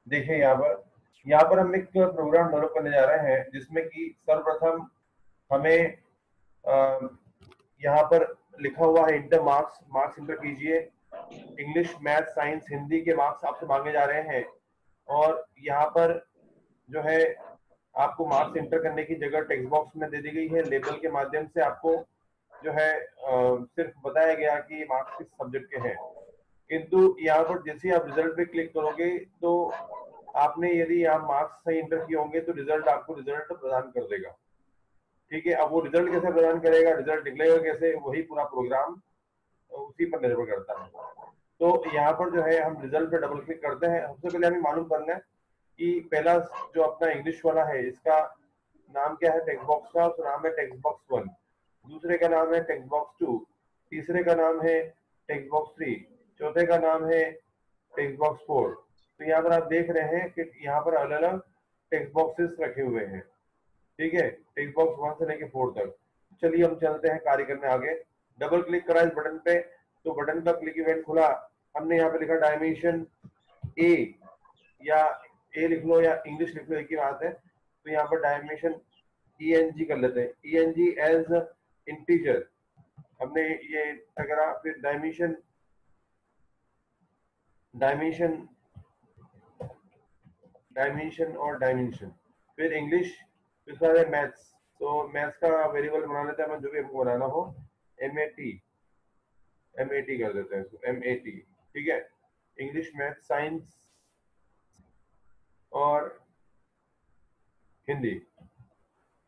देखिए यहाँ पर हम एक प्रोग्राम डेवलप करने जा रहे हैं जिसमें कि सर्वप्रथम हमें अ, यहाँ पर लिखा हुआ है इंटर मार्क्स, मार्क्स इंटर कीजिए। इंग्लिश, मैथ, साइंस, हिंदी के मार्क्स आपसे मांगे जा रहे हैं। और यहाँ पर जो है आपको मार्क्स इंटर करने की जगह टेक्स्ट बॉक्स में दे दी गई है। लेबल के माध्यम से आपको जो है सिर्फ बताया गया कि ये मार्क्स किस सब्जेक्ट के हैं। किंतु यहाँ पर जैसे ही आप रिजल्ट पे क्लिक करोगे तो आपने यदि यहाँ मार्क्स सही इंटर किए होंगे तो रिजल्ट आपको रिजल्ट प्रदान कर देगा। ठीक है, अब वो रिजल्ट कैसे प्रदान करेगा, रिजल्ट निकलेगा कैसे, वही पूरा प्रोग्राम उसी पर निर्भर करता है। तो यहाँ पर जो है हम रिजल्ट पे डबल क्लिक करते हैं। सबसे पहले हमें मालूम करना है कि पहला जो अपना इंग्लिश वाला है इसका नाम क्या है, टेक्स्ट बॉक्स का उसका नाम है टेक्स्ट बॉक्स 1। दूसरे का नाम है टेक्स्ट बॉक्स 2। तीसरे का नाम है टेक्स्ट बॉक्स 3। चौथे का नाम है टेक्स्ट बॉक्स 4। तो यहाँ पर आप देख रहे हैं कि यहाँ पर अलग अलग टेक्स्ट बॉक्सेस रखे हुए हैं। ठीक है, टेक्स्ट बॉक्स 1 से लेके 4 तक। चलिए हम चलते हैं कार्य करने आगे। डबल क्लिक करा इस बटन पे तो बटन का क्लिक इवेंट खुला। हमने यहाँ पे लिखा डायमेंशन ए, या ए लिख लो या इंग्लिश लिख लो, एक ही बात है। तो यहाँ पर डायमेंशन ENG कर लेते हैं, ENG एज इंटीजर। हमने ये करा। फिर डायमेंशन, डायमेंशन, डायमेंशन और डायमेंशन, फिर इंग्लिश, फिर उसके बाद मैथ्स। तो मैथ्स का वेरिएबल बना लेते हैं, जो भी हमको बनाना हो। MAT, MAT कर देते हैं इसको, MAT। ठीक है, इंग्लिश, मैथ, साइंस और हिंदी,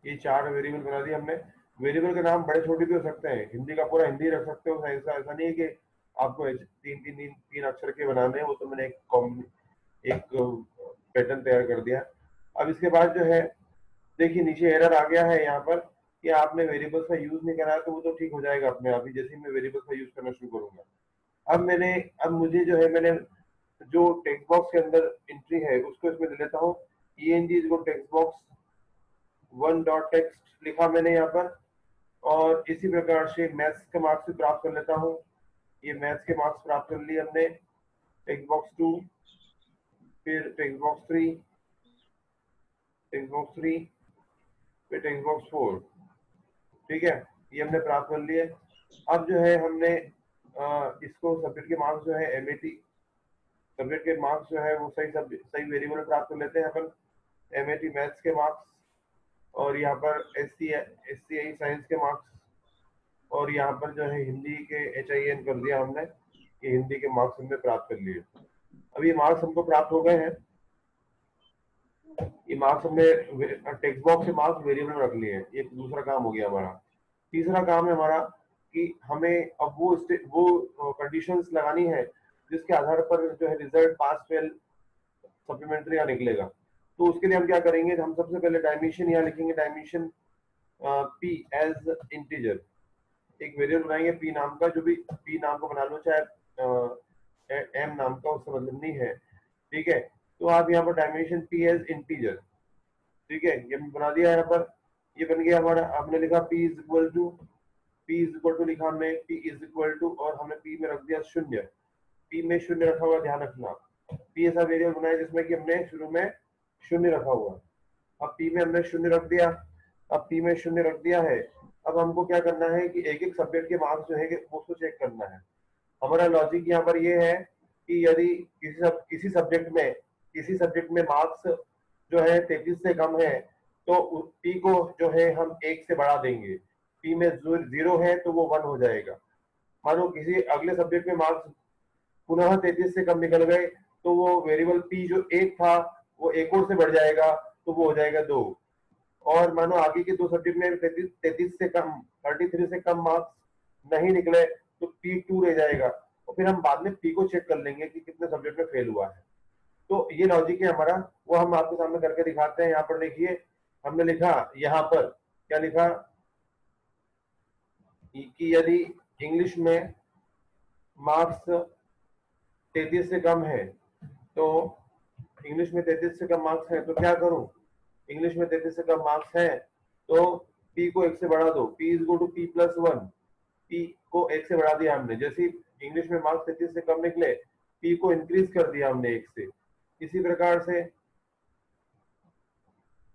ये 4 वेरिएबल बना दिए हमने। वेरिएबल के नाम बड़े छोटे भी हो सकते हैं, हिंदी का पूरा हिंदी रख सकते हो। ऐसा ऐसा नहीं है कि आपको तीन अक्षर के बनाने हैं। वो तो मैंने एक पैटर्न तैयार कर दिया। अब इसके बाद जो है देखिए नीचे एरर आ गया है यहाँ पर कि आपने वेरिएबल्स का यूज नहीं करा है। तो वो तो ठीक हो जाएगा अपने आप ही जैसे ही मैं वेरिएबल्स का यूज करना शुरू करूंगा। अब मुझे जो है मैंने जो टेक्स्ट बॉक्स के अंदर एंट्री है उसको इसमें ले लेता हूँ। ENG इसको टेक्स्ट बॉक्स 1 डॉट टेक्स्ट लिखा मैंने यहाँ पर। और इसी प्रकार से मैथ्स के मार्क्स भी प्राप्त कर लेता हूँ। ये मैथ्स के मार्क्स प्राप्त कर लिए हमने, टेक्स्ट बॉक्स 2, फिर टेक्स्ट बॉक्स 3, टेक्स्ट बॉक्स 3, फिर टेक्स्ट बॉक्स 4। ठीक है, ये हमने प्राप्त कर लिए। अब जो है हमने इसको सब्जेक्ट के मार्क्स जो है MAT, सब्जेक्ट के मार्क्स जो है वो सही वेरिएबल प्राप्त कर लेते हैं अपन। MAT मैथ्स के मार्क्स, और यहाँ पर SCI साइंस के मार्क्स, और यहाँ पर जो है हिंदी के HIN कर दिया हमने कि हिंदी के मार्क्स हमने प्राप्त कर लिए। अब ये मार्क्स हमको प्राप्त हो गए हैं। ये मार्क्स हमने टेक्स्ट बॉक्स से मार्क्स वेरिएबल में रख लिए हैं। ये दूसरा काम हो गया हमारा। तीसरा काम है हमारा कि हमें अब वो कंडीशंस लगानी है जिसके आधार पर जो है रिजल्ट पास फेल सप्लीमेंट्री का निकलेगा। तो उसके लिए हम क्या करेंगे, हम सबसे पहले डायमेंशन यहाँ लिखेंगे, डायमेंशन P एज इंटीजर। एक वेरिएबल बनाएंगे P नाम का, जो भी P नाम का बना लो, चाहे M नाम का, उससे मतलब नहीं है। ठीक है, तो आप यहाँ पर डायमेंशन P एज इंटीजर। ठीक है, ये हमने बना दिया यहाँ पर। ये बन गया हमारा। आपने लिखा P इज इक्वल टू लिखा हमने P इज इक्वल टू, और हमने P में रख दिया 0। P में 0 रखा हुआ, ध्यान रखना। P ऐसा वेरिएबल बनाया जिसमें कि हमने शुरू में 0 रखा हुआ। अब P में हमने 0 रख दिया। अब P में 0 रख दिया है। अब हमको क्या करना है कि एक एक सब्जेक्ट के मार्क्स जो है कि उसको चेक करना है। हमारा लॉजिक यहाँ पर ये है कि यदि किसी सब्जेक्ट में मार्क्स जो है 33 से कम है तो P को जो है हम 1 से बढ़ा देंगे। P में 0 है तो वो 1 हो जाएगा। मानो किसी अगले सब्जेक्ट में मार्क्स पुनः 33 से कम निकल गए तो वो वेरिएबल P जो 1 था वो 1 और से बढ़ जाएगा तो वो हो जाएगा 2। और मानो आगे के 2 सब्जेक्ट में 33 से कम, 33 से कम मार्क्स नहीं निकले तो P2 रह जाएगा। और फिर हम बाद में P को चेक कर लेंगे कि कितने सब्जेक्ट में फेल हुआ है। तो ये लॉजिक है हमारा, वो हम आपके सामने करके दिखाते हैं। यहाँ पर देखिए हमने लिखा, यहाँ पर क्या लिखा कि यदि इंग्लिश में मार्क्स 33 से कम है तो इंग्लिश में 33 से कम मार्क्स है तो क्या करूं, इंग्लिश में 33 से कम मार्क्स है तो P को 1 से बढ़ा दो। P is equal to P+1। P को 1 से बढ़ा दिया हमने। जैसे इंग्लिश में मार्क्स 33 से कम निकले, P को इंक्रीज कर दिया हमने 1 से। इसी प्रकार से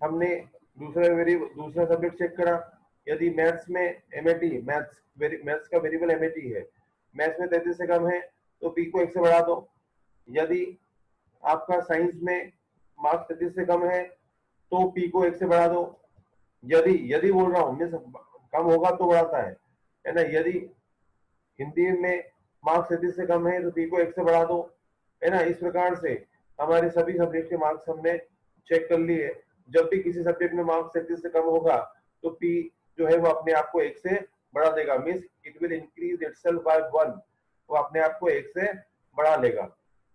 हमने दूसरा सब्जेक्ट चेक करा। यदि मैथ्स में एमएटी, मैथ्स का वेरिएबल एमएटी है, मैथ्स में 33 से कम है तो पी को 1 से बढ़ा दो। यदि आपका साइंस में मार्क्स 33 से कम है तो पी को 1 से बढ़ा दो। यदि बोल रहा हूँ, कम होगा तो बढ़ाता है ना। यदि हिंदी में मार्क्स 33 से कम है तो पी को 1 से बढ़ा दो, है ना। इस प्रकार से हमारे सभी सब्जेक्ट के मार्क्स हमने चेक कर लिए। जब भी किसी सब्जेक्ट में मार्क्स 33 से कम होगा तो पी जो है वो अपने आप को 1 से बढ़ा देगा, means it will increase itself by 1, वो अपने आप को 1 से बढ़ा लेगा।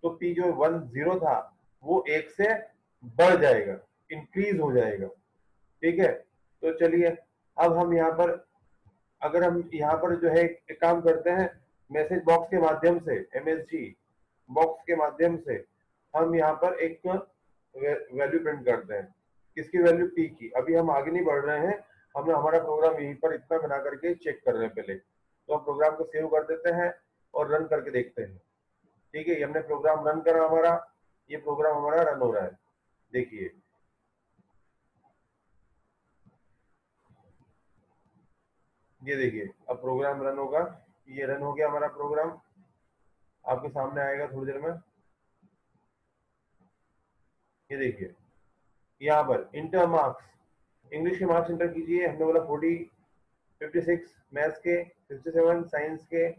तो पी जो 10 था वो 1 से बढ़ जाएगा, इंक्रीज हो जाएगा। ठीक है, तो चलिए अब हम यहाँ पर, अगर हम यहाँ पर जो है एक काम करते हैं, मैसेज बॉक्स के माध्यम से, एमएसजी बॉक्स के माध्यम से हम यहाँ पर एक वैल्यू प्रिंट करते हैं। किसकी वैल्यू? पी की। अभी हम आगे नहीं बढ़ रहे हैं, हमने हमारा प्रोग्राम यहीं पर इतना बना करके चेक कर रहे हैं पहले। तो हम प्रोग्राम को सेव कर देते हैं और रन करके देखते हैं। ठीक है, ये हमने प्रोग्राम रन करा हमारा, ये प्रोग्राम हमारा रन हो रहा है। देखिए ये देखिए, अब प्रोग्राम रन होगा। ये रन हो गया हमारा प्रोग्राम, आपके सामने आएगा थोड़ी देर में। ये देखिए यहाँ पर इंटर मार्क्स, इंग्लिश के मार्क्स इंटर कीजिए। हमने बोला 40, 56 मैथ्स के, 67 साइंस के,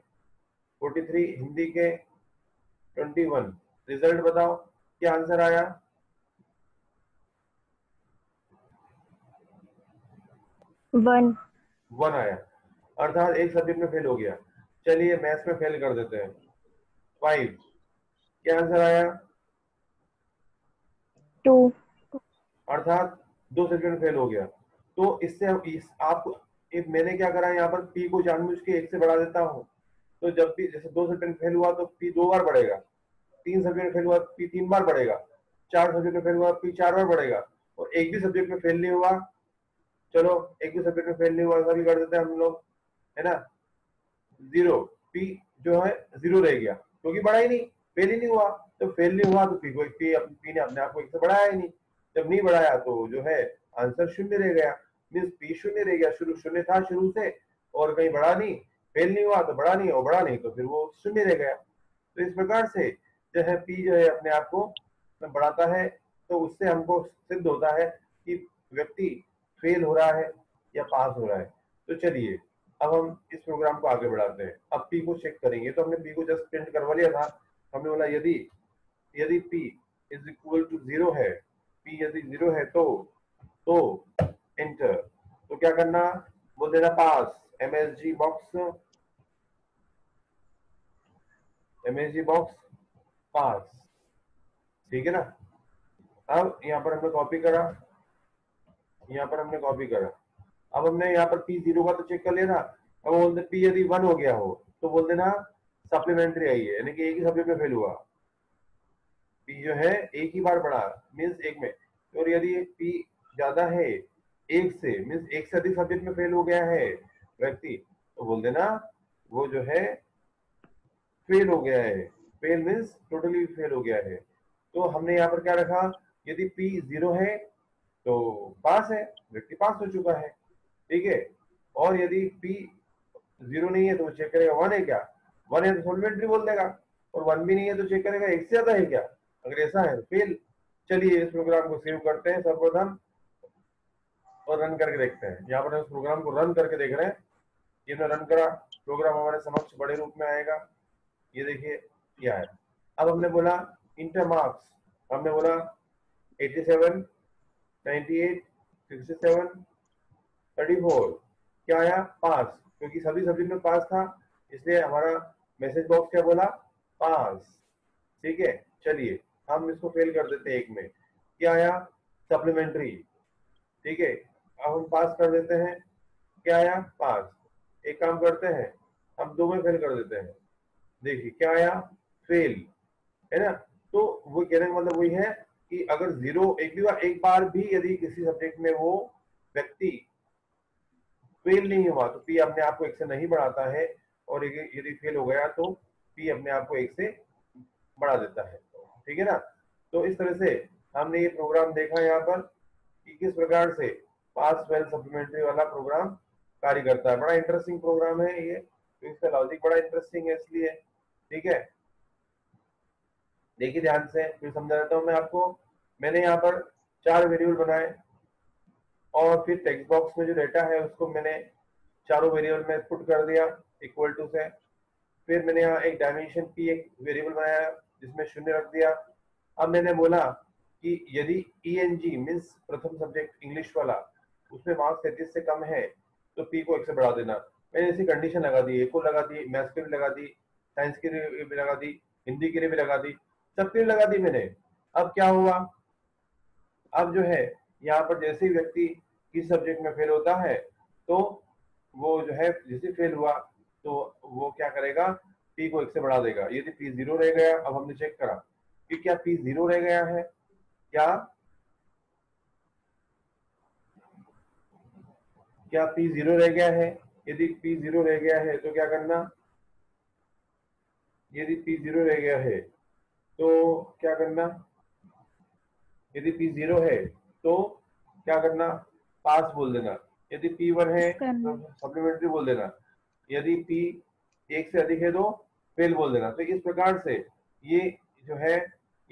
43 हिंदी के, 21। रिजल्ट बताओ क्या आंसर आया? 1 आया, अर्थात एक सब्जेक्ट में फेल हो गया। चलिए मैथ्स में फेल कर देते हैं, 5। क्या आंसर आया? 2, अर्थात 2 सब्जेक्ट में फेल हो गया। तो इससे हम आपको मैंने क्या करा, यहाँ पर पी को जानबूझ के 1 से बढ़ा देता हूँ। तो जब भी जैसे 2 सब्जेक्ट में फेल हुआ तो पी 2 बार बढ़ेगा, 3 सब्जेक्ट में फेल हुआ पी 3 बार बढ़ेगा, 4 सब्जेक्ट में फेल हुआ पी 4 बार बढ़ेगा, और एक भी सब्जेक्ट में फेल नहीं हुआ, चलो एक भी सब्जेक्ट में फेल नहीं हुआ, ऐसा भी कर देते हैं हम लोग, है ना। 0, पी जो है 0 रह गया क्योंकि बढ़ा ही नहीं, फेल ही नहीं हुआ। तो फेल नहीं हुआ तो पी ने अपने आप को 1 से बढ़ाया ही नहीं। जब नहीं बढ़ाया तो जो है आंसर 0 रह गया, मीन्स पी 0 रह गया। शुरू 0 था शुरू से, और कहीं बढ़ा नहीं, फेल नहीं हुआ तो बढ़ा नहीं, और बढ़ा नहीं तो फिर वो 0 रह गया। तो इस प्रकार से जो है पी जो है अपने आप को बढ़ाता है। तो उससे हमको सिद्ध होता है कि व्यक्ति फेल हो रहा है या पास हो रहा है। तो चलिए अब हम इस प्रोग्राम को आगे बढ़ाते हैं। अब पी को चेक करेंगे। तो हमने पी को जस्ट प्रिंट करवा लिया था। हमने बोला यदि पी इज इक्वल टू 0 है, पी यदि 0 है तो एंटर। तो क्या करना? बोल देना पास, एमएसजी बॉक्स पास। ठीक है ना। अब यहाँ पर हमने कॉपी करा, यहाँ पर हमने कॉपी करा। अब हमने यहाँ पर पी 0 का तो चेक कर लिया था। अब बोलते पी यदि 1 हो गया हो तो बोल देना सप्लीमेंट्री आई है, यानी कि एक ही सब्जेक्ट में फेल हुआ। पी जो है एक ही बार बढ़ा, मीन्स एक में। और यदि पी ज्यादा है 1 से, मीन्स 1 से अधिक सब्जेक्ट में फेल हो गया है व्यक्ति, तो बोल देना वो जो है फेल हो गया है। फेल मीन्स टोटली फेल हो गया है। तो हमने यहाँ पर क्या रखा? यदि पी 0 है तो पास है, व्यक्ति पास हो चुका है। ठीक है। और यदि पी 0 नहीं है तो वो चेक करेगा 1 है क्या, 1 है तो सप्लीमेंट्री बोल देगा, और 1 भी नहीं है तो चेक करेगा 1 से ज्यादा है क्या, अगर ऐसा है तो फेल। चलिए इस प्रोग्राम को सेव करते हैं सर्वप्रथम और रन करके देखते हैं। यहाँ पर हम इस प्रोग्राम को रन करके देख रहे हैं। ये हमने रन करा, प्रोग्राम हमारे समक्ष बड़े रूप में आएगा। ये देखिए क्या है। अब हमने बोला इंटर मार्क्स, हमने बोला 87, 98, 67, 34। क्या आया? पास, क्योंकि सभी सब्जेक्ट में पास था, इसलिए हमारा मैसेज बॉक्स क्या बोला? पास। ठीक है। चलिए हम इसको फेल कर देते हैं एक में। क्या आया? सप्लीमेंट्री। ठीक है, अब हम पास कर देते हैं। क्या आया? पास। एक काम करते हैं, हम 2 में फेल कर देते हैं। देखिए क्या आया? फेल, है ना। तो वो कहने का मतलब वही है कि अगर 0 एक बार भी यदि किसी सब्जेक्ट में वो व्यक्ति फेल नहीं हुआ तो पी अपने आप को 1 से नहीं बढ़ाता है, और यदि फेल हो गया तो पी अपने आप को 1 से बढ़ा देता है। ठीक है ना। तो इस तरह से हमने ये प्रोग्राम देखा यहाँ पर कि किस प्रकार से पास फेल सप्लीमेंट्री वाला प्रोग्राम कार्य करता है। बड़ा इंटरेस्टिंग प्रोग्राम है ये, तो इसका लॉजिक बड़ा इंटरेस्टिंग है इसलिए। ठीक है, देखिए ध्यान से, फिर समझा देता हूँ मैं आपको। मैंने यहाँ पर 4 वेरिएबल बनाए और फिर टेक्स्ट बॉक्स में जो डेटा है उसको मैंने चारों वेरिएबल में पुट कर दिया इक्वल टू से। फिर मैंने यहाँ एक डायमेंशन p एक वेरिएबल बनाया जिसमें 0 रख दिया। अब मैंने बोला कि यदि ENG मीन्स प्रथम सब्जेक्ट इंग्लिश वाला उसमें मार्क्स 33 से कम है तो p को 1 से बढ़ा देना। मैंने ऐसी कंडीशन लगा दी, एक को लगा दी, मैथ्स के लिए लगा दी, साइंस के लिए भी लगा दी, हिंदी के लिए भी लगा दी, सबके लिए लगा दी मैंने। अब क्या हुआ, अब जो है यहाँ पर जैसे ही व्यक्ति किस सब्जेक्ट में फेल होता है तो वो जो है जैसे फेल हुआ तो वो क्या करेगा, p को 1 से बढ़ा देगा। यदि p 0 रह गया, अब हमने चेक करा कि क्या p 0 रह गया है, क्या p 0 रह गया है। यदि p 0 रह गया है तो क्या करना, यदि p 0 रह गया है तो क्या करना, यदि p 0 है तो क्या करना, पास बोल देना। यदि p 1 है तो सप्लीमेंट्री बोल देना। यदि p 1 से अधिक है तो फेल बोल देना। तो इस प्रकार से ये जो है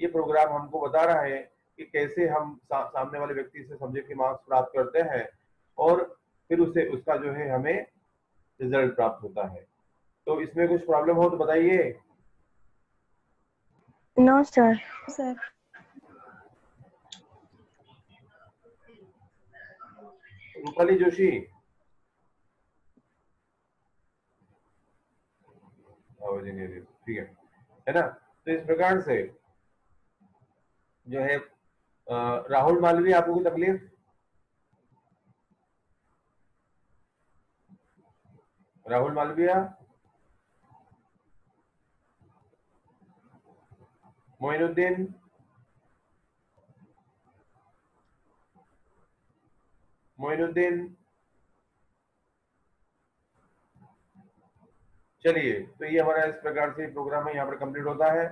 ये प्रोग्राम हमको बता रहा है कि कैसे हम सामने वाले व्यक्ति से सब्जेक्ट के मार्क्स प्राप्त करते हैं और फिर उसे उसका जो है हमें रिजल्ट प्राप्त होता है। तो इसमें कुछ प्रॉब्लम हो तो बताइए। No sir. रूपाली जोशी, ठीक है ना। तो इस प्रकार से जो है राहुल मालवीय, आपको कोई तकलीफ? राहुल मालवीय, मोइनुद्दीन, मोइनुद्दीन, चलिए तो ये हमारा इस प्रकार से प्रोग्राम है यहाँ पर कंप्लीट होता है।